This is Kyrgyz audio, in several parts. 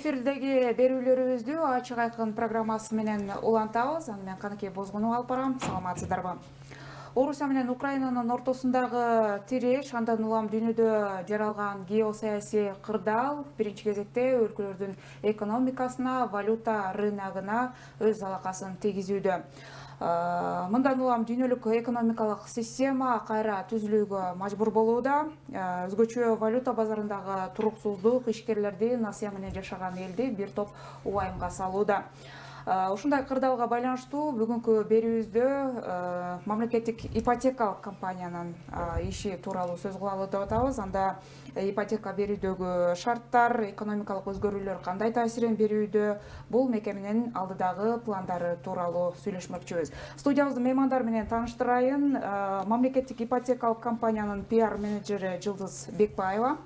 Эфирдеги берүүлөрүбүздү ачык айкын программасы менен улантабыз. Аны мен Каныкей Бозгунов алып барам. Саламатсыздарбы? Орусия менен Украинанын ортосундагы тиреш, андан улам дүйнөдө жаралган геосаясий кырдаал биринчи кезекте өлкөлөрдүн экономикасына, валюта рыногуна өз алакасын тийгизүүдө. Мындан улам дүйнөлүк экономикалык система кайра түзүлүүгө мажбур болууда. Өзгөчө валюта базарындагы туруксуздук ишкерлерди, насыя менен жашаган элди бир топ убайымга салууда. Ушундай кырдаалга байланыштуу бүгүнкү берүүбүздө мамлекеттик ипотекалык компаниянын иши тууралуу сөз кылалы деп атабыз. Анда ипотека берүүдөгү шарттар, экономикалык өзгөрүүлөр кандай таасирин берүүдө, бул мекеменин алдыдагы пландары тууралуу сүйлөшмөкчүбүз. Студиябыздын меймандары менен тааныштырайын. Мамлекеттик ипотекалык компаниянын пиар менеджери Жылдыз Бекбаева,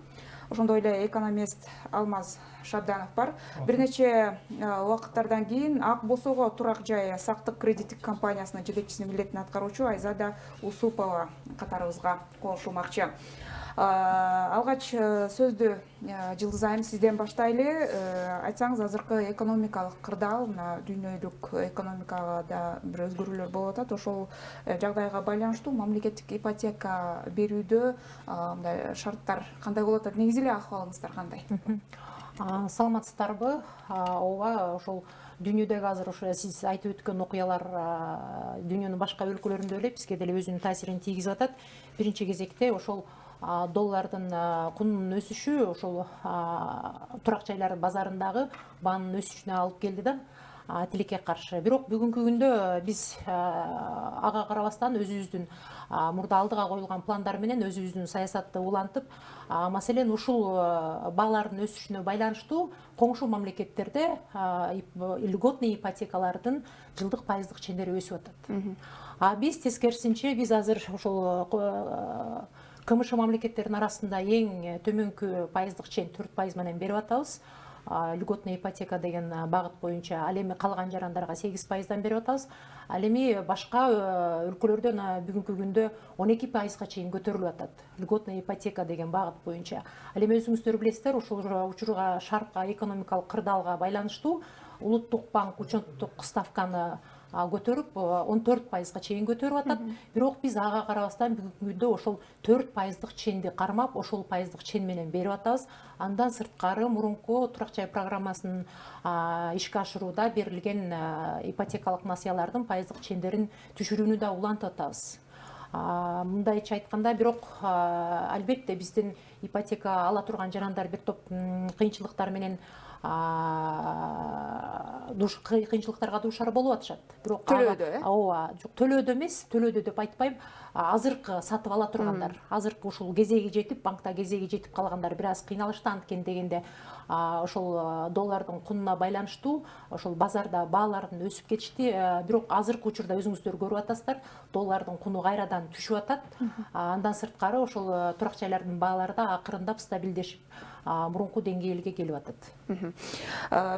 ошондой эле экономист Алмаз Шабданов бар. Бир нече убакыттардан кийин Ак Босого турак жай сактык кредиттик компаниясынын жетекчисинин милдетин аткаруучу Айзада Усупова катарыбызга кошулмакчы. Алгач сөздү Жылдыз айым сизден баштайлы. Айтсаңыз, азыркы экономикалык кырдаал дүйнөлүк экономикага да бир өзгөрүүлөр болуп атат. Ошол жагдайга байланыштуу мамлекеттик ипотека берүүдө мындай шарттар кандай болуп атат? Негизи эле акыбалыңыздар кандай? Саламатсыздарбы? Ооба, ошол дүйнөдөгү азыр ошо сиз айтып өткөн окуялар дүйнөнүн башка өлкөлөрүндө эле бизге деле өзүнүн таасирин тийгизип атат. Биринчи кезекте ошол доллардын кунунун өсүшү ошол турак жайлар базарындагы баанын өсүшүнө алып келди да, тилекке каршы. Бирок бүгүнкү күндө биз ага карабастан өзүбүздүн мурда алдыга коюлган пландар менен өзүбүздүн саясатты улантып, маселен ушул баалардын өсүшүнө байланыштуу коңшу мамлекеттерде льготный ипотекалардын жылдык пайыздык чендери өсүп атат. Биз тескерисинче, биз азыр ошол КМШ мамлекеттеринин арасында эң төмөнкү пайыздык чен 4% менен берип атабыз. Льготная ипотека деген багыт боюнча, ал эми калган жарандарга 8%дан берип атабыз. Ал эми башка өлкөлөрдө бүгүнкү күндө 12%га чейин көтөрүлүп атат. Льготная ипотека деген багыт боюнча. Ал эми өзүңүздөр билесиздер, ошол учурга шартка, экономикалык кырдаалга байланыштуу Улуттук банк учеттук ставканы көтөрүп 14%га чейин көтөрүп атат. Бирок биз ага карабастан бүгүнкү күндө ошол 4%дык ченди кармап, ошол пайыздык чен менен берип атабыз. Андан сырткары мурунку турак жай программасынын ишке ашырууда берилген ипотекалык насыялардын пайыздык чендерин түшүрүүнү да улантып атабыз. Мындайча айтканда, бирок албетте биздин ипотека ала турган жарандар бир топ кыйынчылыктар менен кыйынчылыктарга дуушар болуп атышат. Бирок ооба, жок, төлөөдө эмес, төлөөдө деп айтпайм. Азыркы сатып ала тургандар, азыркы ушул кезеги жетип, банкта кезеги жетип калгандар бир аз кыйналышты. Анткени дегенде ошол доллардын кунуна байланыштуу ошол базарда баалардын өсүп кетишти. Бирок азыркы учурда өзүңүздөр көрүп атасыздар, доллардын куну кайрадан түшүп атат. Андан сырткары ошол турак жайлардын баалары да акырындап стабилдешип мурунку деңгээлге келип атат.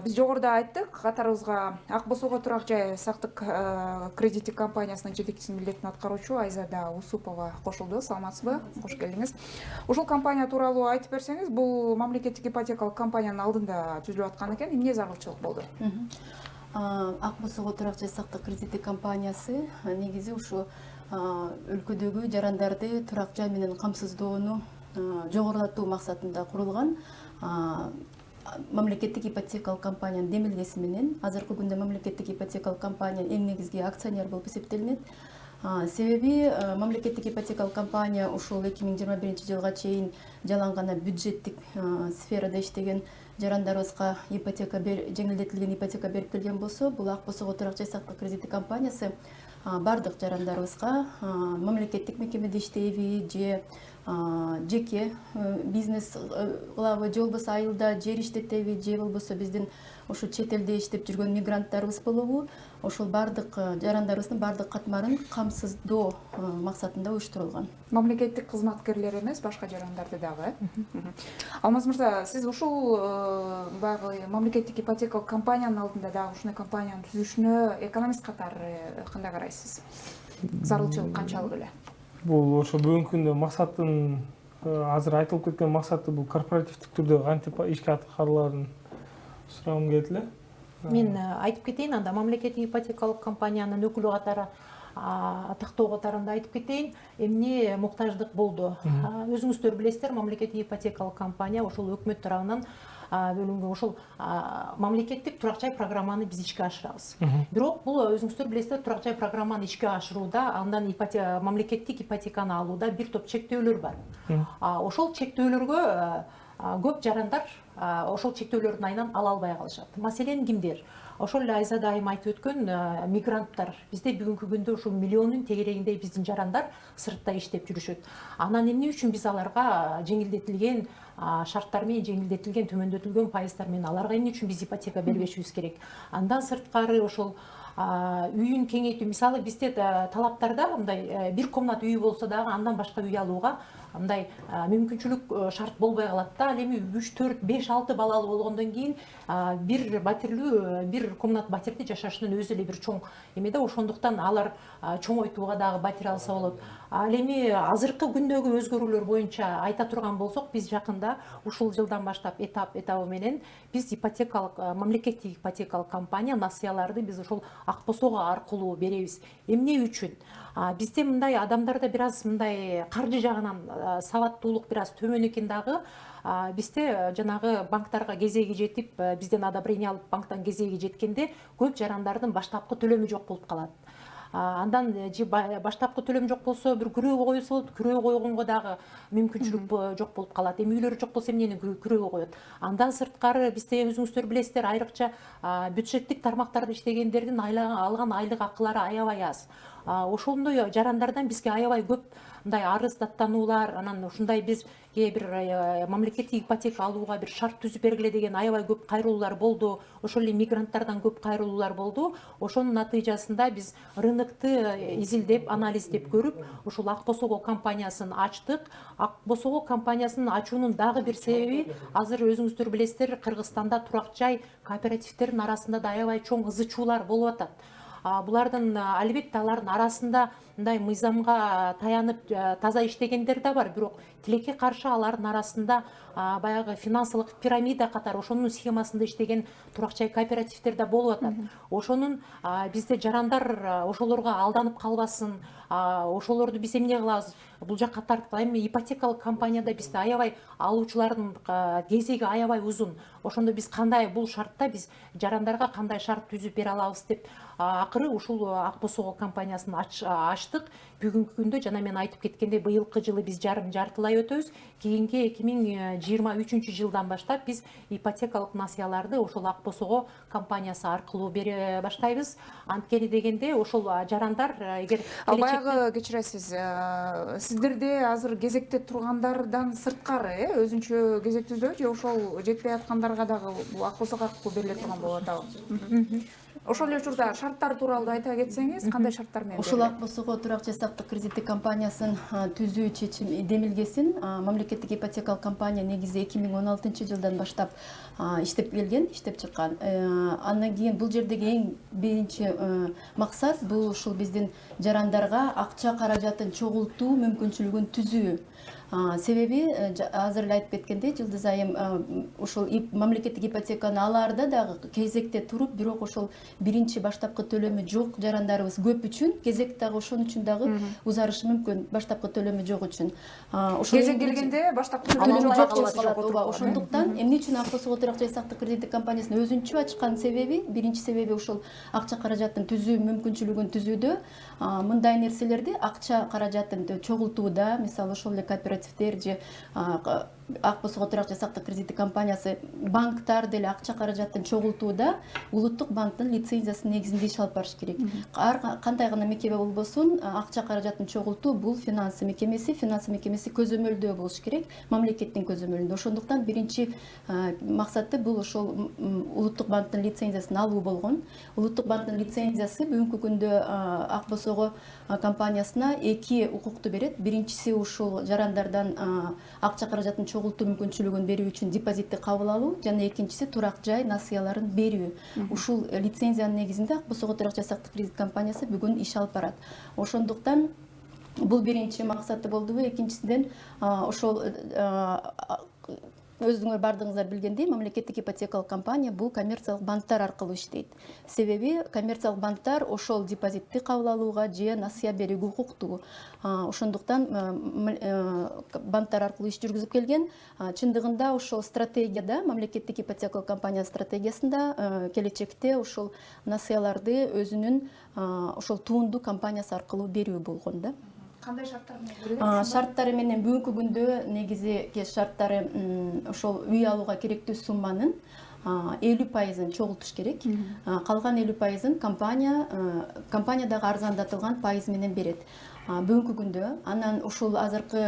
Биз жогоруда айттык, катарыбызга Ак Босого турак жай сактык кредиттик компаниясынын жетекчисинин милдетин аткаруучу Айзада Усупова кошулду. Саламатсызбы? Кош келдиңиз. Ушул компания тууралуу айтып берсеңиз, бул мамлекеттик ипотекалык компаниянын алдында түзүлүп аткан экен. Эмне зарылчылык болду? Ак Босого турак жай сактык кредиттик компаниясы негизи ушу өлкөдөгү жарандарды турак жай менен камсыздоону жогорулатуу максатында курулган мамлекеттик ипотекалык компаниянын демилгеси менен. Азыркы күндө мамлекеттик ипотекалык компания эң негизги акционер болуп эсептелинет. Себеби мамлекеттик ипотекалык компания ушул 2021-жылга чейин жалаң гана бюджеттик сферада иштеген жарандарыбызга жеңилдетилген ипотека берип келген болсо, бул Ак Босого турак жай сактык кредиттик компаниясы бардык жарандарыбызга мамлекеттик мекемеде иштейби же жеке бизнес кылабы, же болбосо айылда жер иштетеби, же болбосо биздин ушу чет элде иштеп жүргөн мигранттарыбыз болобу, ошол бардык жарандарыбыздын бардык катмарын камсыздоо максатында уюштурулган. Мамлекеттик кызматкерлер эмес, башка жарандарды дагы. Алмаз мырза, сиз ушул багы мамлекеттик ипотекалык компаниянын алдында дагы ушундай компаниянын түзүшүнө экономист катары кандай карайсыз? Зарылчылык канчалык эле? Бул ошо бүгүнкү күндө максаттын азыр айтылып кеткен максаты бул корпоративдик түрдө кантип ишке аткарыларын сурагым келет эле. Мен айтып кетейин, анда мамлекеттик ипотекалык компаниянын өкүлү катары атактоо катарында айтып кетейин, эмне муктаждык болду. Өзүңүздөр билесиздер, мамлекеттик ипотекалык компания ошол өкмөт тарабынан бөлүнгөн ошол мамлекеттик турак жай программаны биз ишке ашырабыз. Бирок бул өзүңүздөр билесиздер, турак жай программаны ишке ашырууда, андан мамлекеттик ипотеканы алууда бир топ чектөөлөр бар. Ошол чектөөлөргө көп жарандар ошол чектөөлөрдүн айынан ала албай калышат. Маселен кимдер? Ошол эле Айзада айым айтып өткөн мигранттар. Бизде бүгүнкү күндө ушул миллиондун тегерегиндей биздин жарандар сыртта иштеп жүрүшөт. Анан эмне үчүн биз аларга жеңилдетилген шарттар менен, жеңилдетилген, төмөндөтүлгөн пайыздар менен аларга эмне үчүн биз ипотека бербешибиз керек? Андан сырткары ошол үйүн кеңейтүү, мисалы бизде талаптарда мындай бир комнат үй болсо дагы андан башка үй алууга мындай мүмкүнчүлүк шарт болбой калат да. Ал эми 3, 4, 5, 6 балалуу болгондон кийин бир батирлүү, бир комнат батирде жашашынын өзү эле бир чоң эмеде, ошондуктан алар чоңойтууга дагы батир алса болот. Ал эми азыркы күндөгү өзгөрүүлөр боюнча айта турган болсок, биз жакында ушул жылдан баштап этабы менен биз ипотекалык, мамлекеттик ипотекалык компания насыяларды биз ошол Акбосоо аркылуу беребиз. Эмне үчүн? Бизде мындай адамдарда бир аз мындай каржы жагынан сабаттуулук бир аз төмөн экен дагы. Бизде жанагы банктарга кезеги жетип, бизден одобрение алып банктан кезеги жеткенде көп жарандардын баштапкы төлөмү жок болуп калат. Андан баштапкы төлөм жок болсо, бир күрөөгө коюлса болот, күрөөгө койгонго дагы мүмкүнчүлүк жок болуп калат. Эми үйлөрү жок болсо эмнени күрөөгө коет? Андан сырткары бизде өзүңүздөр билесиздер, айрыкча бюджеттик тармактарда иштегендердин алган айлык акылары аябай аз. Ошондой жарандардан бизге аябай көп мындай арыз даттануулар, анан ушундай бизге бир мамлекеттик ипотека алууга бир шарт түзүп бергиле деген аябай көп кайрылуулар болду. Ошол эле мигранттардан көп кайрылуулар болду. Ошонун натыйжасында биз рынокты изилдеп, анализдеп көрүп, ушул Акбосоо компаниясын ачтык. Акбосоо компаниясын ачуунун дагы бир себеби, азыр өзүңүздөр билесиздер, Кыргызстанда турак жай кооперативтердин арасында да аябай чоң ызы чуулар болуп атат. Булардын албетте алардын арасында мындай мыйзамга таянып таза иштегендер да бар, бирок тилекке каршы алардын арасында баягы финансылык пирамида катары ошонун схемасында иштеген турак жай кооперативдер да болуп атат. Ошонун бизде жарандар ошолорго алданып калбасын, ошолорду биз эмне кылабыз? Бул жакка тарткыла. Эми ипотекалык компанияда бизде аябай алуучулардын кезеги аябай узун. Ошондо биз кандай бул шартта биз жарандарга кандай шарт түзүп бере алабыз деп акыры ушул Акбосоо компаниясын ачтык. Бүгүнкү күндө жана мен айтып кеткендей, быйылкы жылы биз жартылай өтөбүз. Кийинки 2023 жылдан баштап биз ипотекалык насыяларды ошол Акбосоо компаниясы аркылуу бере баштайбыз. Анткени дегенде ошол жарандар эгер баягы кечиресиз, сиздерде азыр кезекте тургандардан сырткары өзүнчө кезек түздү же ошол жетпей аткандарга дагы бул Акбосоо аркылуу бериле турган болуп атабы? Ошол эле учурда шарттар тууралуу айта кетсеңиз, кандай шарттар менен? Ошол Акбосоо турак жай сактык кредиттик компаниясын түзүү чечим демилгесин мамлекеттик ипотекалык компания негизи 2016 жылдан баштап иштеп келген, иштеп чыккан. Андан кийин бул жердеги эң биринчи максат бул ушул биздин жарандарга акча каражатын чогултуу мүмкүнчүлүгүн түзүү. Себеби азыр эле айтып кеткендей, Жылдыз айым ушул мамлекеттик ипотеканы алаарда дагы кезекте туруп, бирок ошол биринчи баштапкы төлөмү жок жарандарыбыз көп үчүн кезек дагы ошон үчүн дагы узарышы мүмкүн, баштапкы төлөмү жок үчүн. Кезек келгенде баштапкы төлөмү жок болот. Ошондуктан эмне үчүн Акбосоо турак жай сактык кредиттик компаниясын өзүнчө ачкан себеби, биринчи себеби ушул акча каражатын түзүү мүмкүнчүлүгүн түзүүдө, мындай нерселерди акча каражатын чогултууда, мисалы ошол эле кооперативдер же Акбосоо турак жай сактык кредиттик компаниясы банктар деле акча каражатын чогултууда улуттук банктын лицензиясынын негизинде иш алып барыш керек. Кандай гана мекеме болбосун, акча каражатын чогултуу бул финансы мекемеси көзөмөлдөө болуш керек, мамлекеттин көзөмөлүндө. Ошондуктан биринчи максаты бул ошол улуттук банктын лицензиясын алуу болгон. Улуттук банктын лицензиясы бүгүнкү күндө Акбосоо компаниясына эки укукту берет. Биринчиси ушул жарандардан акча каражатын чогултуу мүмкүнчүлүгүн берүү үчүн депозитти кабыл алуу, жана экинчиси турак жай насыяларын берүү. Ушул лицензиянын негизинде Акбосоо турак жай сактык кредит компаниясы бүгүн иш алып барат. Ошондуктан бул биринчи максаты болдубу, экинчисинен ошол өзүңөр бардыгыңыздар билгендей, мамлекеттик ипотекалык компания бул коммерциялык банктар аркылуу иштейт. Себеби коммерциялык банктар ошол депозитти кабыл алууга же насыя берүүгө укуктуу. Ошондуктан банктар аркылуу иш жүргүзүп келген. Чындыгында ошол стратегияда, мамлекеттик ипотекалык компания стратегиясында келечекте ошол насыяларды өзүнүн ошол туунду компаниясы аркылуу берүү болгон да. Кандай шарттар менен берилет? Шарттары менен бүгүнкү күндө негизи шарттары ошол үй алууга керектүү сумманын 50%-ын чогултуш керек. Калган 50%-ын компаниядагы арзандатылган пайыз менен берет. Бүгүнкү күндө анан ушул азыркы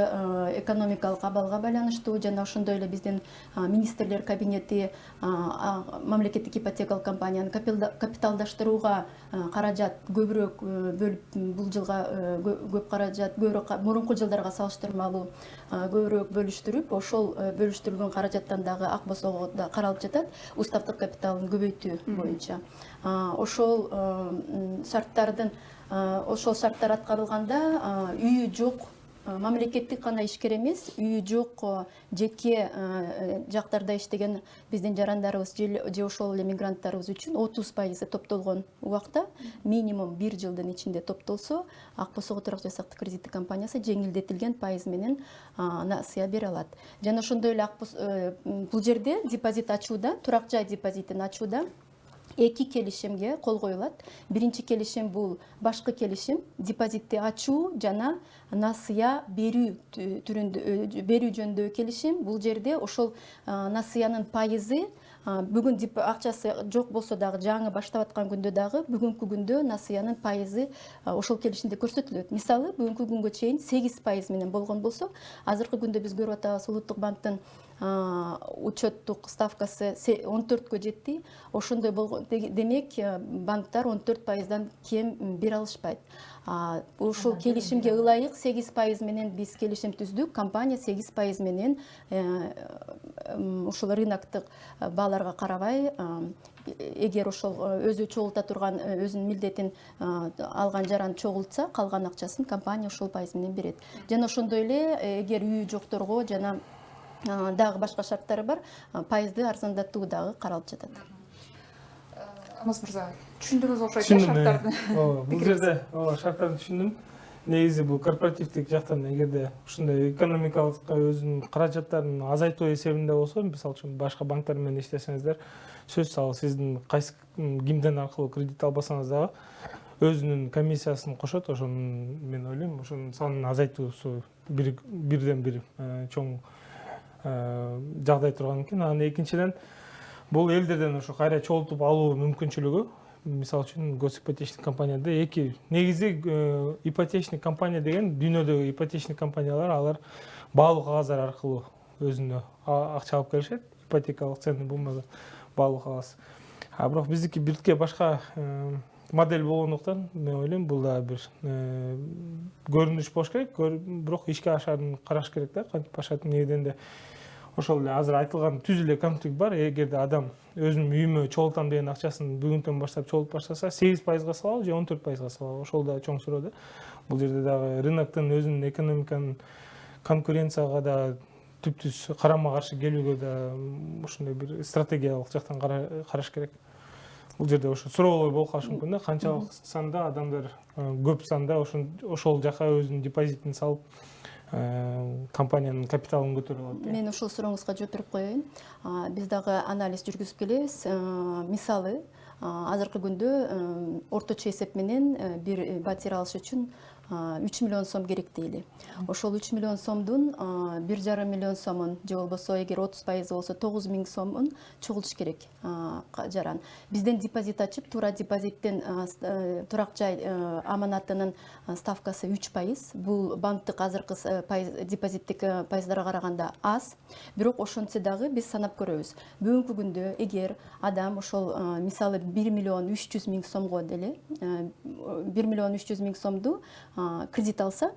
экономикалык абалга байланыштуу жана ошондой эле биздин министрлер кабинети мамлекеттик ипотекалык компанияны капиталдаштырууга каражат көбүрөөк бөлүп, бул жылга көп каражат, мурунку жылдарга салыштырмалуу көбүрөөк бөлүштүрүп, ошол бөлүштүрүлгөн каражаттан дагы ак босого да каралып жатат, уставдык капиталын көбөйтүү боюнча. Ошол шарттар аткарылганда үйү жок мамлекеттик гана ишкер эмес, үйү жок жеке жактарда иштеген биздин жарандарыбыз же ошол эле мигранттарыбыз үчүн 30% топтолгон убакта минимум 1 жылдын ичинде топтолсо, ак босого турак жай сактык кредиттик компаниясы жеңилдетилген пайыз менен насыя бере алат. Жана ошондой эле бул жерде депозит ачууда, турак жай депозитин ачууда 2 келишимге кол коюлат. Биринчи келишим бул башкы келишим, депозитти ачуу жана насыя берүү жөнүндөгү келишим. Бул жерде ошол насыянын пайызы бүгүн акчасы жок болсо дагы, жаңы баштап аткан күндө дагы бүгүнкү күндө насыянын пайызы ошол келишимде көрсөтүлөт. Мисалы, бүгүнкү күнгө чейин 8% менен болгон болсо, азыркы күндө биз көрүп атабыз Улуттук банктын учеттук ставкасы 14-кө жетти. Ошондой болгон демек банктар 14%-дан кем бере алышпайт. Ушул келишимге ылайык 8% менен биз келишим түздүк. Компания 8% менен ушул рыноктук бааларга карабай, эгер ошол өзү чогулта турган өзүнүн милдетин алган жаран чогултса, калган акчасын компания ошол пайыз менен берет. Жана ошондой эле эгер үйү жокторго жана дагы башка шарттары бар, пайызды арзандатуу дагы каралып жатат. Алмаз мырза, түшүндүңүз окшойт шарттарды. Бул жерде шарттарды түшүндүм. Негизи бул корпоративдик жактан эгерде ушундай экономикалык өзүнүн каражаттарын азайтуу эсебинде болсо, мисалы үчүн башка банктар менен иштесеңиздер, сөзсүз ал сиздин кимден аркылуу кредит албасаңыз дагы өзүнүн комиссиясын кошот. Ошону мен ойлойм, ошонун санын азайтуусу бирден бир чоң жагдай турган экен. Анан экинчиден бул элдерден ошо кайра чогултуп алуу мүмкүнчүлүгү. Мисалы үчүн госипотечник компанияда негизи ипотечник компания деген дүйнөдөгү ипотечник компаниялар алар баалуу кагаздар аркылуу өзүнө акча алып келишет. Ипотекалык ценный бумага баалуу кагаз. Бирок биздики биртке башка модель болгондуктан мен ойлойм бул да бир көрүнүш болуш керек, бирок ишке ашарын караш керек да. Кантип ашат негеден де ошол эле азыр айтылган түз эле конфликт бар. Эгерде адам өзүнүн үйүмө чогултам деген акчасын бүгүнтөн баштап чогултуп баштаса, 8%-га салабы же 14%-га салабы? Ошол да чоң суроо да. Бул жерде дагы рыноктун өзүнүн экономиканын конкуренцияга да түптүз карама каршы келүүгө да ушундай бир стратегиялык жактан караш керек. Бул жерде ошо суроолор болуп калышы мүмкүн да. Канчалык санда адамдар көп санда ошол жака өзүнүн депозитин салып компаниянын капиталын көтөрүп алат. Мен ошол сурооңузга жооп берип коеюн. Биз дагы анализ жүргүзүп келебиз. Мисалы, азыркы күндө орточо эсеп менен бир батир алыш үчүн 3 миллион сом керек дейли. Ошол 3 миллион сомдун 1,5 миллион сомун же болбосо эгер 30% болсо 9 миң сомун чогултуш керек жаран. Бизден депозит ачып, туура депозиттин турак жай аманатынын ставкасы 3%. Бул банктык азыркы депозиттик пайыздарга караганда аз. Бирок ошентсе дагы биз санап көрөбүз. Бүгүнкү күндө эгер адам ошол мисалы 1 миллион 300 миң сомго деле 1 миллион 300 миң сомду кредит алса,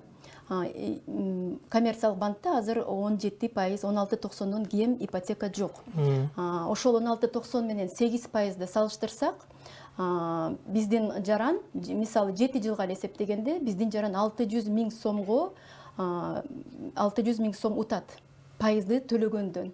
коммерциялык банкта азыр 17%, 16,90 кем ипотека жок. Ошол 16,90 менен 8%ды салыштырсак, биздин жаран, мисалы 7 жылга эсептегенде, биздин жаран 600 миң сомго 600 миң сом утат пайызды төлөгөндөн.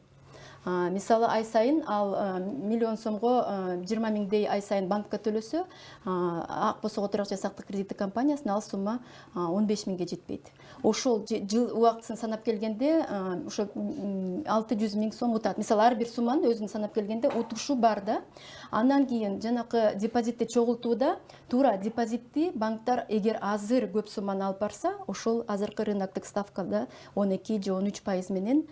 Мисалы ай сайын ал миллион сомго 20 миңдей ай сайын банкка төлөсө, Ак Босого Турак жай сактык кредиттик компаниясына ал сумма 15 миңге жетпейт. Ошол жыл убактысын санап келгенде ошо 600 миң сом утат. Мисалы ар бир сумманын өзүн санап келгенде утушу бар да. Андан кийин жанакы депозитти чогултууда туура депозитти банктар эгер азыр көп сумманы алып барса, ошол азыркы рыноктук ставкада 12 же 13% менен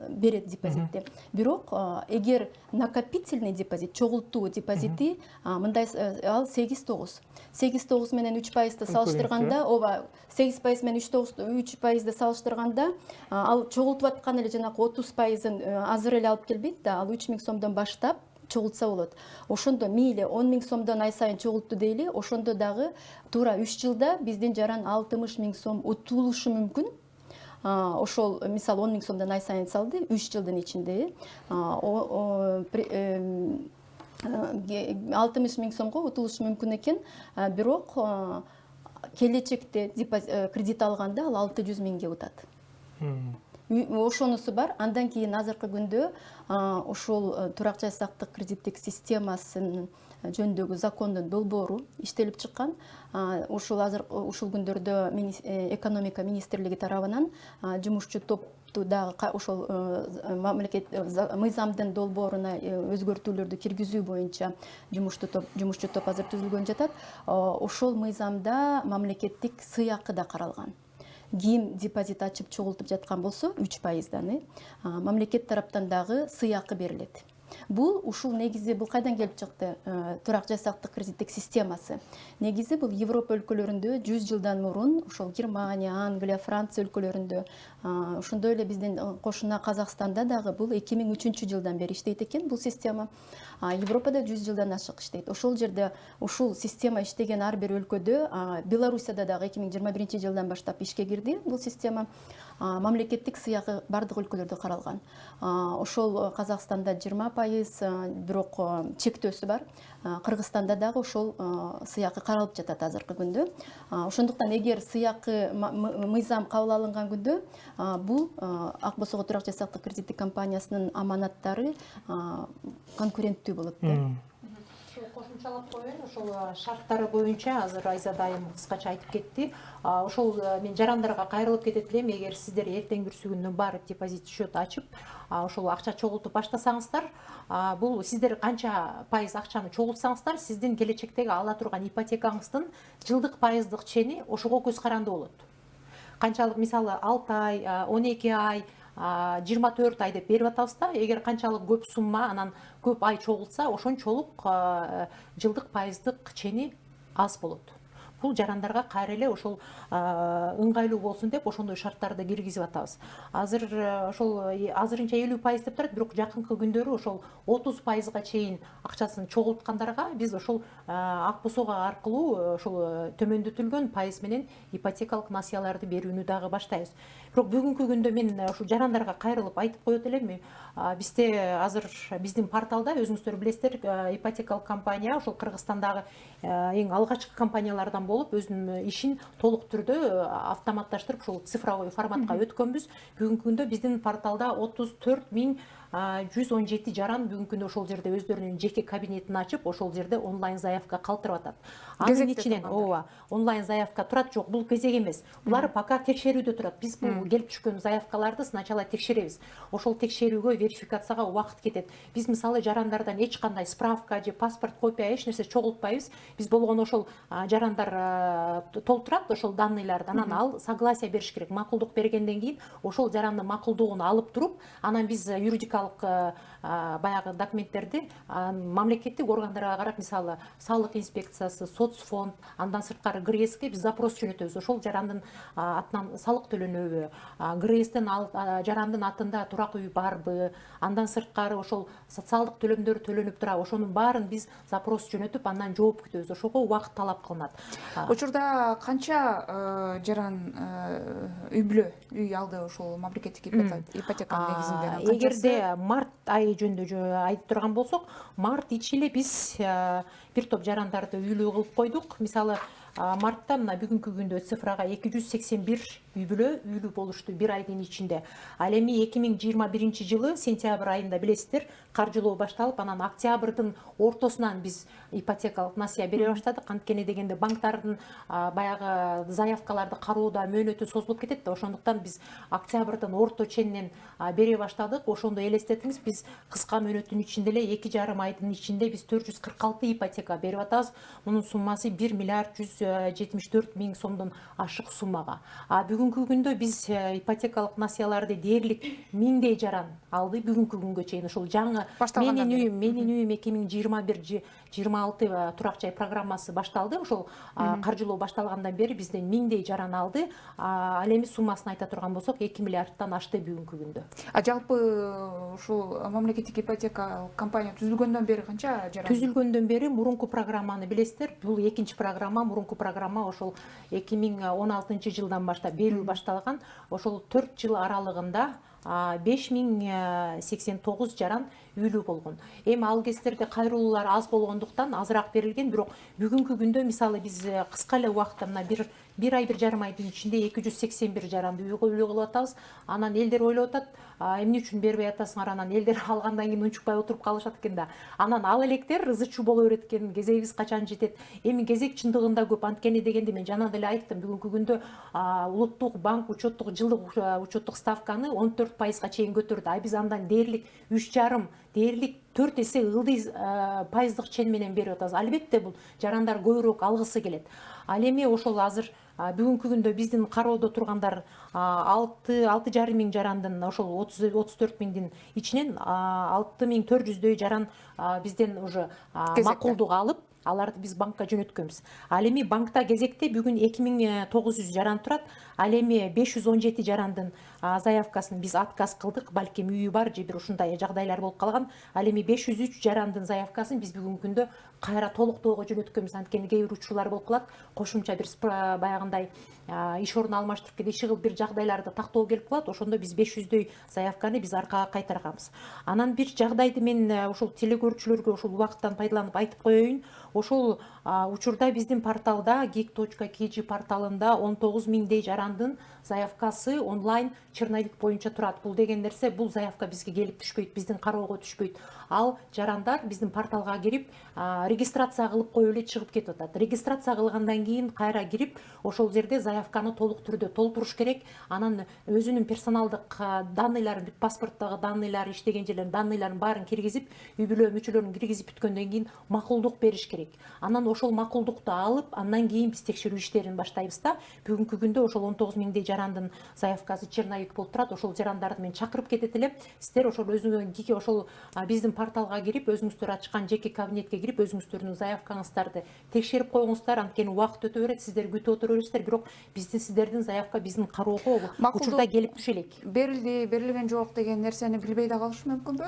берет депозитти. Бирок эгер накопительный депозит, чогултуу депозити мындай ал 8-9. 8-9 менен 3%-ды салыштырганда, ооба 8% менен 3%-ды салыштырганда, ал чогултуп аткан эле жанакы 30%-ын азыр эле алып келбейт да, ал 3 миң сомдон баштап чогултса болот. Ошондо мейли 10 миң сомдон ай сайын чогултту дейли, ошондо дагы туура 3 жылда биздин жаран 60 миң сом утулушу мүмкүн. Ошол мисалы 10 миң сомдон ай сайын салды 3 жылдын ичинде 60 миң сомго утулушу мүмкүн экен. Бирок келечекте кредит алганда ал 600 миңге утат. Ошонусу бар. Андан кийин азыркы күндө ошол турак жай сактык кредиттик системасын жөнүндөгү закондун долбоору иштелип чыккан. Ушул күндөрдө экономика министрлиги тарабынан жумушчу топту дагы ошол мамлекет мыйзамдын долбооруна өзгөртүүлөрдү киргизүү боюнча жумушчу топ азыр түзүлгөн жатат. Ошол мыйзамда мамлекеттик сыйакы да каралган. Ким депозит ачып чогултуп жаткан болсо 3%-дан мамлекет тараптан дагы сыйакы берилет. Ушул негизи кайдан келип чыкты? Турак жай сактык кредиттик системасы. Негизи бул Европа өлкөлөрүндө 100 жылдан мурун ошол Германия, Англия, Франция өлкөлөрүндө, ошондой эле биздин кошуна Казакстанда дагы бул 2003 жылдан бери иштейт экен бул система. Европада 100 жылдан ашык иштейт. Ошол жерде ушул система иштеген ар бир өлкөдө, Белоруссияда дагы 2021 жылдан баштап ишке кирди бул система. Мамлекеттик сыйакы бардык өлкөлөрдө каралган. Ошол Казакстанда 20%, бирок чектөөсү бар. Кыргызстанда дагы ошол сыйакы каралып жатат азыркы күндө. Ошондуктан эгер сыйакы мыйзам кабыл алынган күндө бул Ак Босого Турак жай сактык кредиттик компаниясынын аманаттары конкуренттүү болот. Кошумчалап коеюн, ошол шарттары боюнча азыр Айзада айым кыскача айтып кетти. Ошол мен жарандарга кайрылып кетет элем, эгер сиздер эртең бүрсүгүндө барып депозит счет ачып, ошол акча чогултуп баштасаңыздар, бул сиздер канча пайыз акчаны чогултсаңыздар, сиздин келечектеги ала турган ипотекаңыздын жылдык пайыздык чени ошого көз каранды болот. Канчалык мисалы 6 ай, 12 ай, 24 ай деп берип атабыз да, эгер канчалык көп сумма, анан көп ай чогултса, ошончолук жылдык пайыздык чени аз болот. Бул жарандарга кайра эле ошол ыңгайлуу болсун деп ошондой шарттарды киргизип атабыз. Азыр ошол азырынча 50% деп турат, бирок жакынкы күндөрү ошол 30%га чейин акчасын чогулткандарга биз ошол Ак Босого аркылуу ошол төмөндөтүлгөн пайыз менен ипотекалык насыяларды берүүнү дагы баштайбыз. Бирок бүгүнкү күндө мен ушул жарандарга кайрылып айтып коет элем, бизде азыр биздин порталда өзүңүздөр билесиздер, ипотекалык компания ошол Кыргызстандагы эң алгачкы компаниялардан болуп, өзүнүн ишин толук түрдө автоматташтырып ушул цифровой форматка өткөнбүз. Бүгүнкү күндө биздин порталда 34.117 жаран бүгүнкү күндө ошол жерде өздөрүнүн жеке кабинетин ачып, ошол жерде онлайн заявка калтырып атат. Анын ичинен онлайн заявка турат, жок, бул кезек эмес. Булар пока текшерүүдө турат. Биз бул келип түшкөн заявкаларды сначала текшеребиз. Ошол текшерүүгө, верификацияга убакыт кетет. Биз мисалы жарандардан эч кандай справка же паспорт копия эч нерсе чогултпайбыз. Биз болгону ошол жарандар толтурат ошол данныйларды, анан ал согласие бериш керек. Макулдук бергенден кийин ошол жарандын макулдугун алып туруп, анан биз юридикалык баягы документтерди мамлекеттик органдарга карап, мисалы салык инспекциясы, соцфонд, андан сырткары ГРЭСке биз запрос жөнөтөбүз. Ошол жарандын атынан салык төлөнөбү, ГРЭСтен жарандын атында турак үй барбы, андан сырткары ошол социалдык төлөмдөр төлөнүп турабы, ошонун баарын биз запрос жөнөтүп, андан жооп күтөбүз. Ошого убакыт талап кылынат. Учурда канча жаран үй бүлө үй алды ошол мамлекеттик ипотека негизинде? Эгерде март айы жөнүндө айтып турган болсок, март ичи эле биз бир топ жарандарды үйлүү кылып койдук. Мисалы мартта мына бүгүнкү күндө цифрага 281 үй бүлө үйлүү болушту бир айдын ичинде. Ал эми 2021 жылы сентябрь айында билесиздер, каржылоо башталып, анан октябрдын ортосунан биз ипотекалык насыя бере баштадык. Анткени дегенде банктардын баягы заявкаларды кароодо мөөнөтү созулуп кетет да, ошондуктан биз октябрдын орто ченинен бере баштадык. Ошондо элестетиңиз, биз кыска мөөнөттүн ичинде эле 2,5 айдын ичинде биз 446 ипотека берип атабыз. Мунун суммасы 1 миллиард 174 миң сомдон ашык суммага. Бүгүнкү күндө биз ипотекалык насыяларды дээрлик 1000дей жаран алды бүгүнкү күнгө чейин. Ошол жаңы менин үйүм 2021-26 турак жай программасы башталды. Ошол каржылоо башталгандан бери бизден 1000дей жаран алды. Ал эми суммасын айта турган болсок 2 миллиардтан ашты бүгүнкү күндө. Жалпы ушул мамлекеттик ипотека компания түзүлгөндөн бери канча жаран? Түзүлгөндөн бери мурунку программаны билесиздер. Бул экинчи программа, мурунку программа ошол 2016 жылдан баштап берүү башталган. Ошол 4 жыл аралыгында 5089 жаран үйлүү болгон. Эми ал кездерде кайрылуулар аз болгондуктан азыраак берилген, бирок бүгүнкү күндө мисалы биз кыска эле убакытта мына бир ай, 1,5 айдын ичинде 281 жаранды үйлүү кылып атабыз. Анан элдер ойлоп атат, эмне үчүн бербей атасыңар? Анан элдер алгандан кийин унчукпай отуруп калышат экен да. Анан ал электер ызы-чуу боло берет экен, кезегибиз качан жетет? Эми кезек чындыгында көп. Анткени дегенде мен жана деле айттым, бүгүнкү күндө улуттук банк учеттук жылдык учеттук ставканы 14% чейин көтөрдү. Биз андан дээрлик 3,5, дээрлик 4 эсе ылдый пайыздык чен менен берип атабыз. Албетте бул жарандар көбүрөөк алгысы келет. Ал эми ошол азыр бүгүнкү күндө биздин кароодо тургандар 6,5 миң жарандын, ошол 34 миңдин ичинен 6400дөй жаран бизден уже макулдук алып, аларды биз банкка жөнөткөнбүз. Ал эми банкта кезекте бүгүн 2900 жаран турат. Ал эми 517 жарандын заявкасын биз отказ кылдык. Балким үйү бар же бир ушундай жагдайлар болуп калган. Ал эми 503 жарандын заявкасын биз бүгүнкү күндө кайра толуктоого жөнөткөнбүз. Анткени кээ бир учурлар болуп калат. Кошумча бир баягындай иш орун алмаштырып кетип, иши кылып бир жагдайларды тактоо келип калат. Ошондо биз 500дөй заявканы биз аркага кайтарганбыз. Анан бир жагдайды мен ошол телекөрүүчүлөргө ошол убакыттан пайдаланып айтып коеюн. Ошол учурда биздин порталда geek.kg порталында 19 миңдей жарандын заявкасы онлайн черновик боюнча турат. Бул деген нерсе, бул заявка бизге келип түшпөйт, биздин кароого түшпөйт. Ал жарандар биздин порталга кирип, регистрация кылып коюп эле чыгып кетип атат. Регистрация кылгандан кийин кайра кирип, ошол жерде заявканы толук түрдө толтуруш керек. Анан өзүнүн персоналдык данныйларын, паспорттогу данныйлары, иштеген жерлердин данныйларын баарын киргизип, үй бүлө мүчөлөрүн киргизип бүткөндөн кийин макулдук бериш керек. Анан ошол макулдукту алып, андан кийин биз текшерүү иштерин баштайбыз да. Бүгүнкү күндө ошол 19 миңдей жарандын заявкасы черновик болуп турат. Ошол жарандарды мен чакырып кетет элем. Сиздер ошол өзүңөр ошол биздин порталга кирип, өзүңүздөр ачкан жеке кабинетке кирип, өзүңүздөрдүн заявкаңыздарды текшерип койгуңуздар. Анткени убакыт өтө берет, сиздер күтүп отура бересиздер, бирок сиздердин заявка биздин кароого учурда келип түшө элек. Берилди, берилген жок деген нерсени билбей да калышы мүмкүнбү?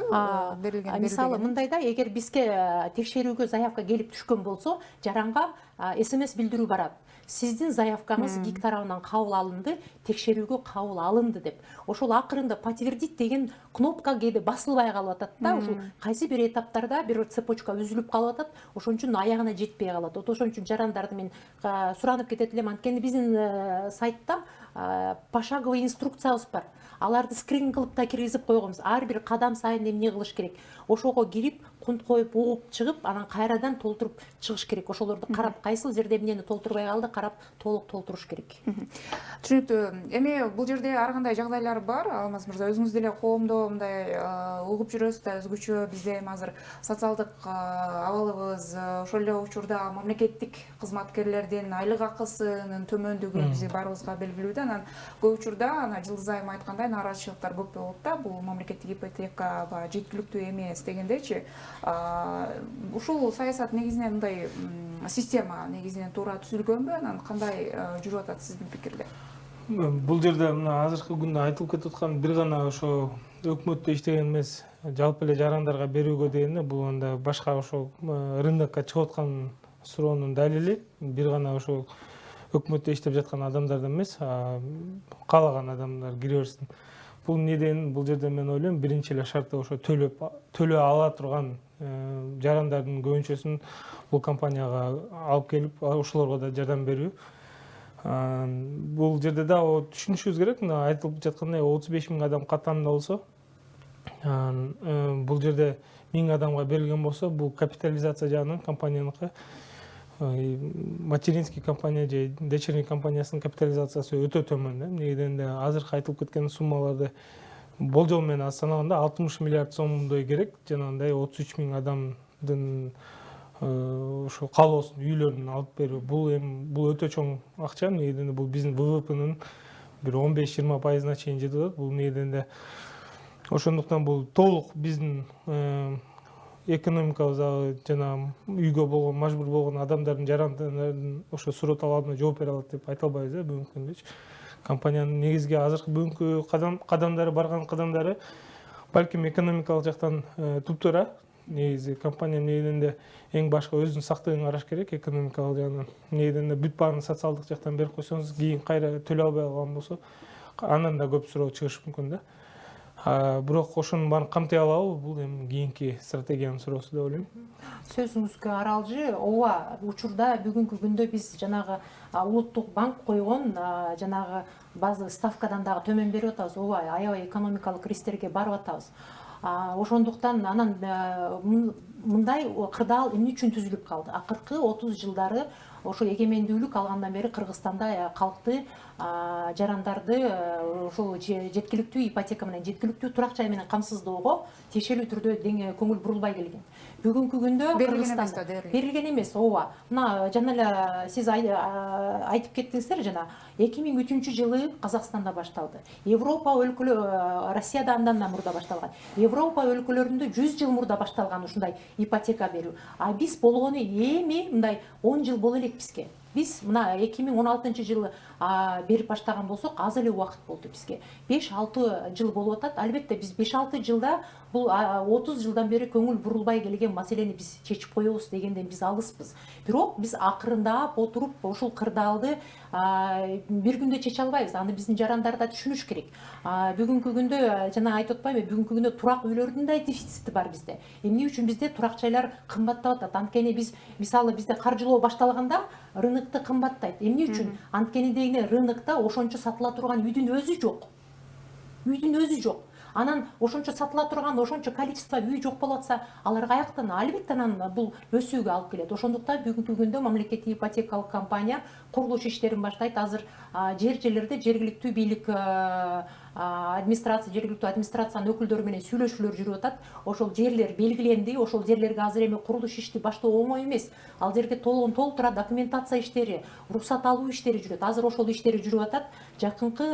Берилген. Мисалы мындайда, эгер бизге текшерүүгө заявка келип түшкөн болсо, жаранга СМС билдирүү барат. Сиздин заявкаңыз ГИК тарабынан кабыл алынды, текшерүүгө кабыл алынды деп. Ошол акырында подтвердить деген кнопка кээде басылбай калып атат да. Ошол кайсы бир этаптарда бир цепочка үзүлүп калып атат. Ошон үчүн аягына жетпей калат. Ошон үчүн жарандарды мен суранып кетет элем. Анткени биздин сайтта пошаговый инструкциябыз бар. Аларды скрин кылып да киргизип койгонбуз. Ар бир кадам сайын эмне кылыш керек. Ошого кирип, кунт коюп, угуп чыгып, анан кайрадан толтуруп чыгыш керек. Ошолорду карап, кайсыл жерде эмнени толтурбай калды, карап толук толтуруш керек. Түшүнүктүү. Эми бул жерде ар кандай жагдайлар бар. Алмаз мырза, өзүңүз деле коомдо мындай угуп жүрөсүз да, өзгөчө бизде азыр социалдык абалыбыз, ошол эле учурда мамлекеттик кызматкерлердин айлык акысынын төмөндүгү бизге баарыбызга белгилүү да. Анан көп учурда Жылдыз айым айткандай нааразычылыктар көп болот да. Бул мамлекеттик ипотекага жеткиликтүү эмес дегендечи. Ушул саясат негизинен мындай система негизинен туура түзүлгөнбү? Анан кандай жүрүп атат сиздин пикирде? Бул жерде мына азыркы күндө айтылып кетип аткан бир гана ошо өкмөттө иштеген эмес, жалпы эле жарандарга берүүгө дегенде бул анда башка ошо рынокко чыгып аткан суроонун далили. Бир гана ошо өкмөттө иштеп жаткан адамдардан эмес, каалаган адамдар кире берсин. Бул неден, бул жерде мен ойлойм, биринчи эле шарты ошо төлөө ала турган жарандардын көбүнчөсүн бул компанияга алып келип ошолорго да жардам берүү. Бул жерде да түшүнүшүбүз керек, мына айтылып жаткандай 35 000 адам каттамда болсо, бул жерде 1000 адамга берилген болсо, бул капитализация жагынан компанияныкы материнский компания же дочерний компаниясынын капитализациясы өтө төмөн. Эмне дегенде азыркы айтылып кеткен суммаларды болжол менен санаганда 60 миллиард сомдой керек. Жанагындай 33 000 адамдын ошо калоосун, үйлөрүн алып берүү. Бул өтө чоң акча. Эмне дегенде бул биздин ВВПнын бир 15-20%-на чейин жетип атат. Бул эмне дегенде ошондуктан бул толук биздин экономикабызга жана үйгө болгон мажбур болгон адамдардын жарандардын ошо сурет алабына жооп бере алат деп айта албайбыз бүгүнкү күндө. Компаниянын негизги азыркы бүгүнкү кадамдары, барган кадамдары балким экономикалык жактан туптуура. Негизи компания эмне дегенде эң башка өзүнүн сактыгын караш керек экономикалык жагынан. Эмне дегенде бүт баарын социалдык жактан берип койсоңуз, кийин кайра төлөй албай калган болсо, андан да көп суроо чыгышы мүмкүн да. Бирок ошонун баарын камтый алабы, бул эми кийинки стратегиянын суроосу деп ойлойм. Сөзүңүзгө аралжы. Ооба, учурда бүгүнкү күндө биз жанагы улуттук банк койгон жанагы базовый ставкадан дагы төмөн берип атабыз. Ооба, аябай экономикалык рисктерге барып атабыз. Ошондуктан анан мындай кырдаал эмне үчүн түзүлүп калды? Акыркы 30 жылдары ошо эгемендүүлүк алгандан бери Кыргызстанда калкты, жарандарды ошол жеткиликтүү ипотека менен, жеткиликтүү турак жай менен камсыздоого тиешелүү түрдө көңүл бурулбай келген. Бүгүнкү күндө Кыргызстанда берилген эмес. Ооба. Мына жана эле сиз айтып кеттиңиздер, жана 2003 жылы Казакстанда башталды. Европа өлкөлөрү, Россияда андан да мурда башталган. Европа өлкөлөрүндө 100 жыл мурда башталган ушундай ипотека берүү. Биз болгону эми мындай 10 жыл боло элек бизге. Биз мына 2016 жылы берип баштаган болсок, аз эле убакыт болду бизге. 5-6 жыл болуп атат. Албетте биз 5-6 жылда бул 30 жылдан бери көңүл бурулбай келген маселени биз чечип коебуз дегенден биз алыспыз. Бирок биз акырындап отуруп ушул кырдаалды бир күндө чече албайбыз. Аны биздин жарандар да түшүнүш керек. Бүгүнкү күндө жана айтып атпайбы, бүгүнкү күндө турак үйлөрдүн да дефицити бар бизде. Эмне үчүн бизде турак жайлар кымбаттап атат? Анткени биз мисалы бизде каржылоо башталганда рынокто кымбаттайт. Эмне үчүн? Анткени дегене рынокто ошончо сатыла турган үйдүн өзү жок. Үйдүн өзү жок. Анан ошончо сатыла турган, ошончо количество үй жок болуп атса, алар каяктан? Албетте анан бул өсүүгө алып келет. Ошондуктан бүгүнкү күндө мамлекеттик ипотекалык компания курулуш иштерин баштайт. Азыр жерлерде жергиликтүү бийлик жергиликтүү администрациянын өкүлдөрү менен сүйлөшүүлөр жүрүп атат. Ошол жерлер белгиленди. Ошол жерлерге азыр эми курулуш ишти баштоо оңой эмес. Ал жерге толтура документация иштери, уруксат алуу иштери жүрөт. Азыр ошол иштери жүрүп атат. Жакынкы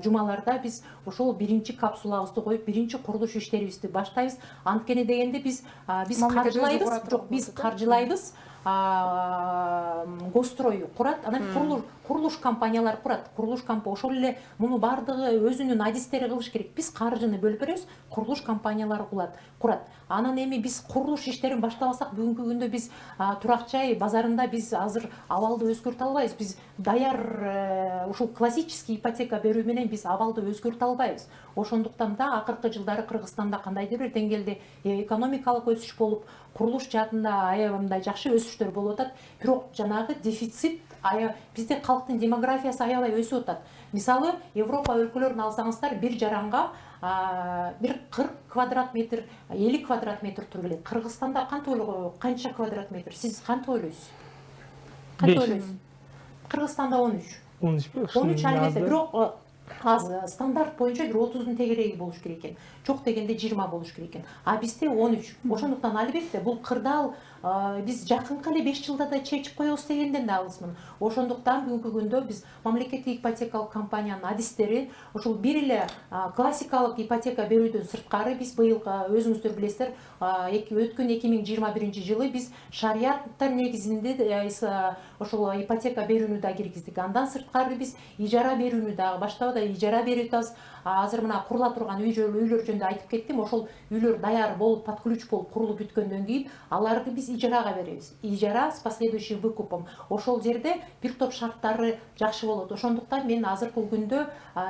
жумаларда биз ошол биринчи капсулабызды коюп, биринчи курулуш иштерибизди баштайбыз. Анткени дегенде биз каржылайбыз, жок, биз каржылайбыз. Гострой курат, анан курулуш компаниялар курат. Курулуш компания ошол эле муну бардыгы өзүнүн адистери кылыш керек. Биз каржыны бөлүп беребиз, курулуш компаниялар курат. Анан эми биз курулуш иштерин баштабасак, бүгүнкү күндө биз турак жай базарында биз азыр абалды өзгөртө албайбыз. Биз даяр ушул классический ипотека берүү менен биз абалды өзгөртө албайбыз. Ошондуктан да акыркы жылдары Кыргызстанда кандайдыр бир деңгээлде экономикалык өсүш болуп, курулуш жаатында аябай жакшы өсүштөр болуп атат. Бирок жанагы дефицит бизде калктын демографиясы аябай өсүп атат. Мисалы, Европа өлкөлөрүн алсаңыздар, бир жаранга бир 40 квадрат метр, 50 квадрат метр тур келет. Кыргызстанда канча квадрат метр? Сиз кантип ойлойсуз? Кантип ойлойсуз? Кыргызстанда 13. 13 албетте, бирок аз стандарт боюнча бир 30-дун тегереги болуш керек экен. Жок дегенде 20 болуш керек экен. Бизде 13. Ошондуктан албетте бул кырдаал биз жакынкы эле 5 жылда да чечип коебуз дегенден да алысмын. Ошондуктан бүгүнкү күндө биз мамлекеттик ипотекалык компаниянын адистери ушул бир эле классикалык ипотека берүүдөн сырткары биз быйыл өзүңүздөр билесиздер, өткөн 2021 жылы биз шарияттар негизинде ошол ипотека берүүнү да киргиздик. Андан сырткары биз ижара берүүнү дагы баштабыда ижара берип атабыз. Азыр мына курула турган үйлөр жөнүндө айтып кеттим. Ошол үйлөр даяр болуп, под ключ болуп курулуп бүткөндөн кийин аларды биз биз ижарага беребиз. Ижара с последующим выкупом. Ошол жерде бир топ шарттары жакшы болот. Ошондуктан мен азыркы күндө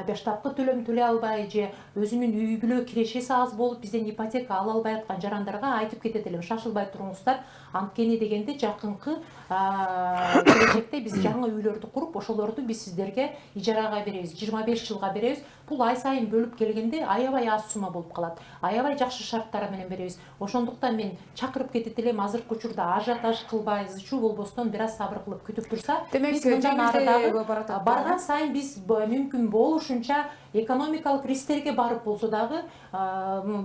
баштапкы төлөм төлөй албай же өзүнүн үй бүлө кирешеси аз болуп бизден ипотека ала албай аткан жарандарга айтып кетет элем, шашылбай туруңуздар. Анткени дегенде жакынкы келечекте биз жаңы үйлөрдү куруп, ошолорду биз сиздерге ижарага беребиз, 25 жылга беребиз. Бул ай сайын бөлүп келгенде аябай аз сумма болуп калат. Аябай жакшы шарттар менен беребиз. Ошондуктан мен чакырып кетет элем, азыркы учурда ажиотаж кылбай, зычуу болбостон бир аз сабыр кылып күтүп турса, Демек, биз мындан ары дагы баратат. барган сайын биз мүмкүн болушунча экономикалык рисктерге барып болсо дагы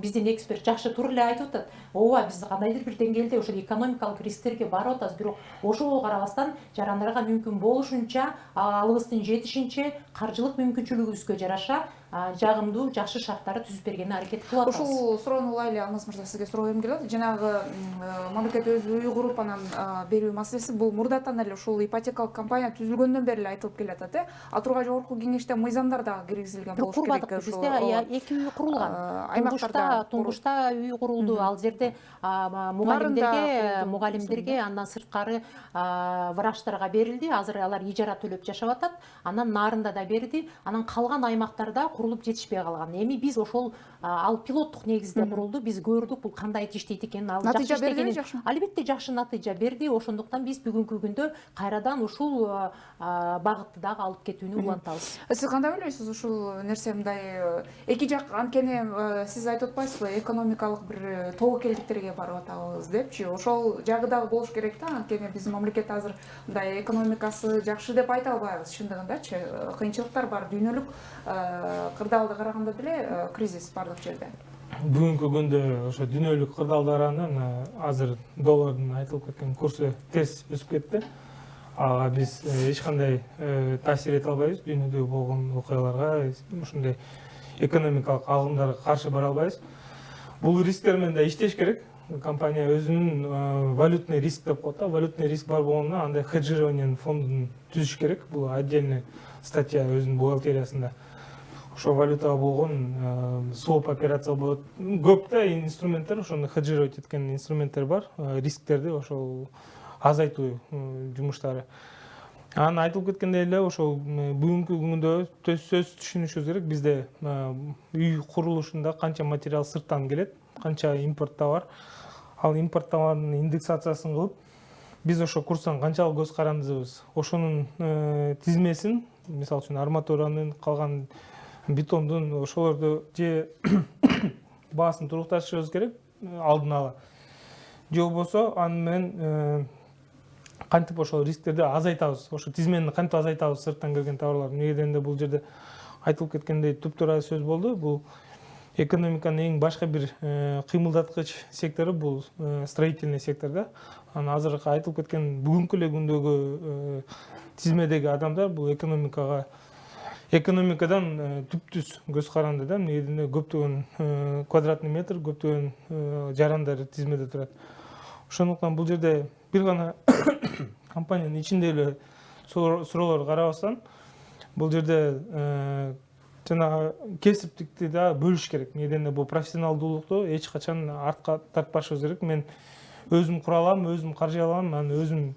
биздин эксперт жакшы туура эле айтып атат. Ооба, биз кандайдыр бир деңгээлде ошол экономикалык рисктерге барып атабыз, бирок ошого карабастан жарандарга мүмкүн болушунча алыбыздын жетишинче каржылык мүмкүнчүлүгүбүзгө жараша жагымдуу жакшы шарттарды түзүп бергенине аракет кылып атабыз. Ушул суроону улайлы, Алмаз мырза, сизге суроо берим келет. Жанагы мамлекет өзү үй куруп анан берүү маселеси бул мурдатан эле ушул ипотекалык компания түзүлгөндөн бери эле айтылып келатат, а тургай жогорку кеңеште мыйзамдар дагы киргизилген болуш керек. Бизде 2 үй курулган. Туңгушта үй курулду. Ал жерде мугалимдерге, андан сырткары врачтарга берилди. Азыр алар ижара төлөп жашап атат. Анан нарында да берди. Анан калган аймактарда курулуп жетишпей калган. Эми биз ошол ал пилоттук негизде курулду. Биз көрдүк бул кандай иштейт экенин, ал жакшы экенин. Албетте жакшы натыйжа берди. Ошондуктан биз бүгүнкү күндө кайрадан ушул багытты дагы алып кетүүнү улантабыз. Сиз кандай ойлойсуз ушул нерсе мындай эки жак, анткени сиз айтып атпайсызбы, экономикалык бир тобокелдиктерге барып атабыз депчи, ошол жагы дагы болуш керек да, анткени биздин мамлекет азыр мындай экономикасы жакшы деп айта албайбыз, чындыгындачы кыйынчылыктар бар, дүйнөлүк кырдаалды караганда деле кризис бардык жерде. Бүгүнкү күндө ошо дүйнөлүк кырдаалдарынан азыр доллардын айтылып кеткен курсу тез өсүп кетти. Ага биз эч кандай таасир эте албайбыз, дүйнөдө болгон окуяларга, ушундай экономикалык агымдарга каршы бара албайбыз. Бул рисктер менен да иштеш керек. Компания өзүнүн валютный риск деп коет. Валютный риск бар болгондо андай хеджирование фондун түзүш керек. Бул отдельный статья өзүнүн бухгалтериясында. Ошо валютага болгон своп операция болот. Көп да инструменттер, ошону хеджировать эткен инструменттер бар. Рисктерди ошол азайтуу жумуштары. Анан айтылып кеткендей эле ошол бүгүнкү күндө сөз түшүнүшүбүз керек. Бизде үй курулушунда канча материал сырттан келет, канча импорт товар. Ал импорт товардын индексациясын кылып, биз ошо курстан канчалык көз карандыбыз, ошонун тизмесин, мисалы үчүн арматуранын, калган бетондун, ошолорду же баасын турукташыбыз керек алдын ала. Же болбосо аны менен кантип ошол рисктерди азайтабыз, ошо тизмени кантип азайтабыз сырттан келген товарлар. Негеден бул жерде айтылып кеткендей туп-туура сөз болду. Бул экономиканын эң башка бир кыймылдаткыч сектору бул строительный сектор да. Анан азыркы айтылып кеткен бүгүнкү эле күндөгү тизмедеги адамдар бул экономикадан түптүз көз каранды да. Негеден көптөгөн квадратный метр, көптөгөн жарандар тизмеде турат. Ошондуктан бул жерде бир гана компаниянын ичинде эле суроолорду карабастан, бул жерде жана кесиптикти да бөлүш керек. Неден бул профессионалдуулукту эч качан артка тартпашыбыз керек. Мен өзүм кура алам, өзүм каржы алам, мен өзүм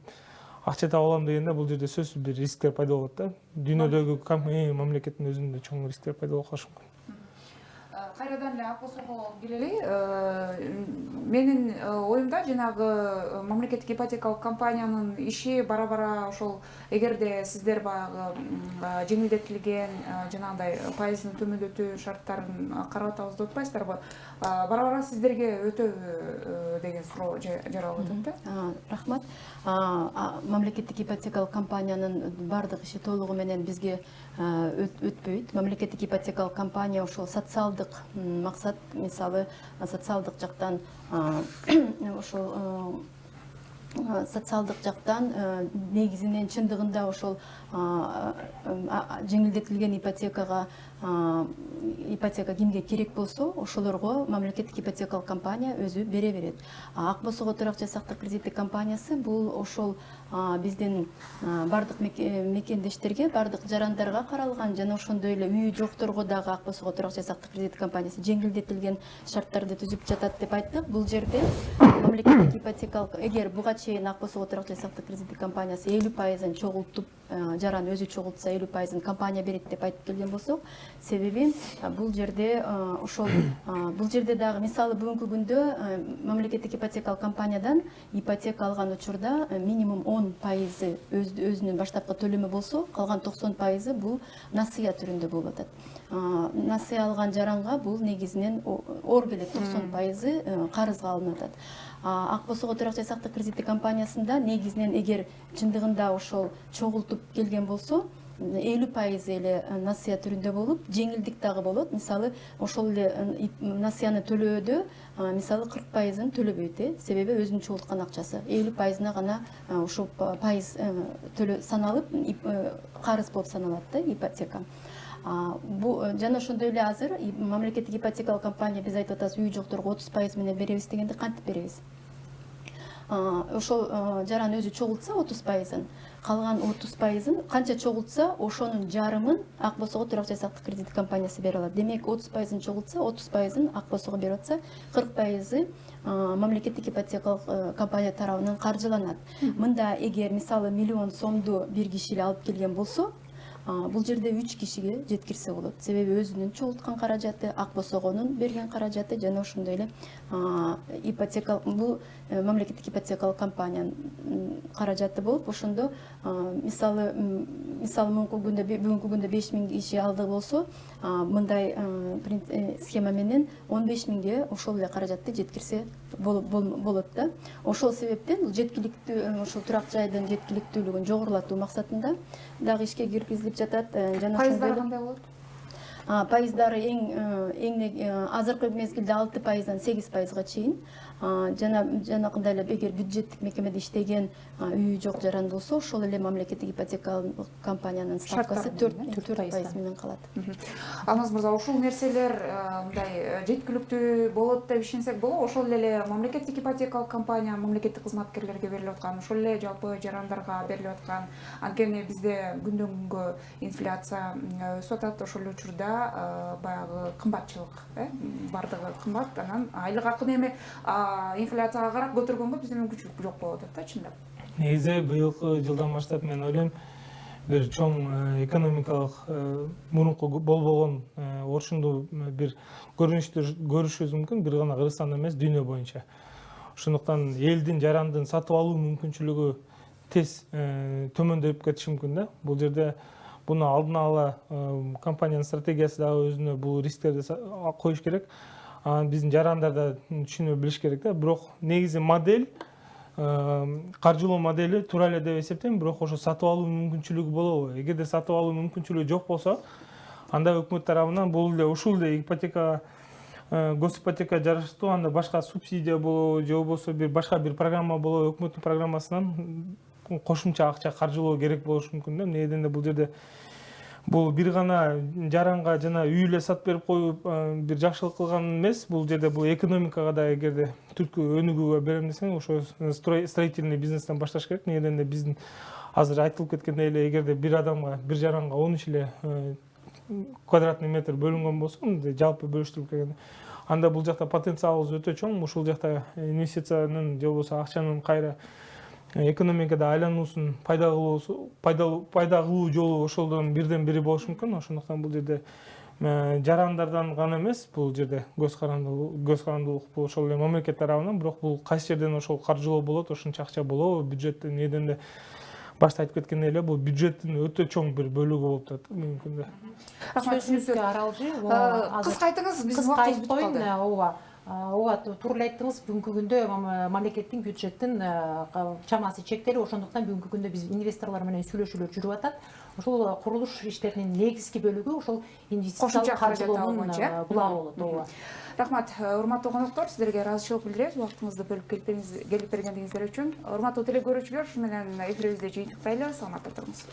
акча таба алам дегенде бул жерде сөзсүз бир рисктер пайда болот да. Дүйнөдөгү мамлекеттин өзүндө чоң рисктер пайда болуп калышы мүмкүн. Кайрадан эле акосого келели. Менин оюмда жанагы мамлекеттик ипотекалык компаниянын иши бара-бара ошол эгерде сиздер баягы жеңилдетилген жанагындай пайызын төмөндөтүү шарттарын карап атабыз деп атпайсыздарбы? Бара-бара сиздерге өтөбү деген суроо жаралып атат да. Рахмат. Мамлекеттик ипотекалык компаниянын бардык иши толугу менен бизге өтпөйт. Мамлекеттик ипотекалык компания ошол социалдык максат, мисалы социалдык жактан ошол социалдык жактан негизинен чындыгында ошол жеңилдетилген ипотека кимге керек болсо ошолорго мамлекеттик ипотекалык компания өзү бере берет. Ак Босого турак жай сактык кредиттик компаниясы бул ошол биздин бардык мекендештерге, бардык жарандарга каралган жана ошондой эле үйү жокторго дагы Ак Босого турак жай сактык кредиттик компаниясы жеңилдетилген шарттарды түзүп жатат деп айттык. Бул жерде мамлекеттик ипотекалык эгер буга чейин Ак Босого турак жай сактык кредиттик компаниясы 50%-ын чогултуп, жаран өзү чогултса 50%-ын компания берет деп айтып келген болсок, себеби бул жерде ошол бул жерде дагы мисалы бүгүнкү күндө мамлекеттик ипотекалык компаниядан ипотека алган учурда минимум 10% өзүнүн баштапкы төлөмү болсо, калган 90% бул насыя түрүндө болуп атат. Насыя алган жаранга бул негизинен ор келет, 90% карызга алынып атат. Ак Босого турак жай сактык кредиттик компаниясында негизинен эгер чындыгында ошол чогултуп келген болсо, 50% эле насыя түрүндө болуп, жеңилдик дагы болот. Мисалы, ошол эле насыяны төлөөдө, мисалы 40%-ын төлөбөйт, себеби өзүнүн чогулткан акчасы. 50%-на гана ошол пайыз төлөө саналып, карыз болуп саналат да ипотека. Жана ошондой эле азыр мамлекеттик ипотекалык компания биз айтып атабыз, үй жокторго 30% менен беребиз дегенде кантип беребиз? Ошол жаран өзү чогултса 30%-ын, калган 30%-ын канча чогултса, ошонун жарымын Ак Босого турак жай сактык кредиттик компаниясы бере алат. Демек 30%-ын чогултса, 30%-ын Ак Босого берип атса, 40%-ы мамлекеттик ипотекалык компания тарабынан каржыланат. Мында эгер мисалы 1 миллион сомду бир киши эле алып келген болсо, бул жерде 3 кишиге жеткирсе болот. Себеби өзүнүн чогулткан каражаты, Ак Босогонун берген каражаты жана ошондой эле ипотекалык бул мамлекеттик ипотекалык компаниянын каражаты болуп, ошондо мисалы бүгүнкү күндө 5000 киши алды болсо, мындай схема менен 15 миңге ошол эле каражатты жеткирсе болот да. Ошол себептен бул жеткиликтүү ошол турак жайдын жеткиликтүүлүгүн жогорулатуу максатында дагы ишке киргизилип жатат. Жана Пайыздары кандай болот? Пайыздары эң азыркы мезгилде 6%-дан 8%-га чейин. Жанакындай эле эгер бюджеттик мекемеде иштеген үйү жок жаран болсо, ошол эле мамлекеттик ипотекалык компаниянын ставкасы 4% менен калат. Алмаз мырза, ушул нерселер мындай жеткиликтүү болот деп ишенсек болобу? Ошол эле мамлекеттик ипотекалык компания мамлекеттик кызматкерлерге берилип аткан, ошол эле жалпы жарандарга берилип аткан. Анткени бизде күндөн күнгө инфляция өсүп атат, ошол учурда баягы кымбатчылык, бардыгы кымбат, анан айлык акы эми инфляцияга карап көтөргөнгө бизде мүмкүнчүлүк жок болуп атат да, чындап. Негизи быйылкы жылдан баштап мен ойлойм, бир чоң экономикалык мурунку болбогон орчундуу бир көрүнүштү көрүшүбүз мүмкүн, бир гана Кыргызстанда эмес, дүйнө боюнча. Ошондуктан элдин жарандын сатып алуу мүмкүнчүлүгү тез төмөндөп кетиши мүмкүн да. Бул жерде буну алдын ала компаниянын стратегиясы дагы өзүнө бул рисктерди коюш керек. Биздин жарандар да түшүнүп билиш керек да. Бирок негизи модель, каржылоо модели туура эле деп эсептейм, бирок ошо сатып алуу мүмкүнчүлүгү болобу? Эгерде сатып алуу мүмкүнчүлүгү жок болсо, анда өкмөт тарабынан бул эле ушул эле ипотека, гос ипотека жараштуу, анда башка субсидия болобу, же болбосо башка бир программа болобу, өкмөттүн программасынан кошумча акча каржылоо керек болушу мүмкүн да. Эмне дегенде бул жерде бул бир гана жаранга жана үй эле сатып берип коюп бир жакшылык кылган эмес. Бул жерде бул экономикага да эгерде түрткү өнүгүүгө берем десең, ошо строительный бизнестен башташ керек. Эмне дегенде биздин азыр айтылып кеткендей эле, эгерде бир адамга, бир жаранга 13 эле квадратный метр бөлүнгөн болсо, жалпы бөлүштүрүп келгенде, анда бул жакта потенциалыбыз өтө чоң. Ушул жакта инвестициянын же болбосо акчанын кайра экономикада айлануусун пайда кылуу жолу ошолдон бирден бири болушу мүмкүн. Ошондуктан бул жерде жарандардан гана эмес, бул жерде көз карандуулук бул ошол эле мамлекет тарабынан, бирок бул кайсы жерден ошол каржылоо болот, ошончо акча болобу, бюджеттен неден башта айтып кеткендей эле, бул бюджеттин өтө чоң бир бөлүгү болуп турат мүмкүн да. Сөзүңүзгө Аралжы, кыска айтыңыз, биздин убактыбыз бүтүп калды. ооба. ооба туура эле айттыңыз. Бүгүнкү күндө мамлекеттин бюджеттин чамасы чектелип, ошондуктан бүгүнкү күндө биз инвесторлор менен сүйлөшүүлөр жүрүп атат. Ошол курулуш иштеринин негизги бөлүгү ошол инвестициялык каржылоонун булагы болот. Ооба. Рахмат, урматтуу коноктор, сиздерге ыраазычылык билдиребиз убактыңызды бөлүп келип бергендиңиздер үчүн. Урматтуу телекөрүүчүлөр, ушу менен эфирибизди жыйынтыктайлы. Саламатта туруңуз.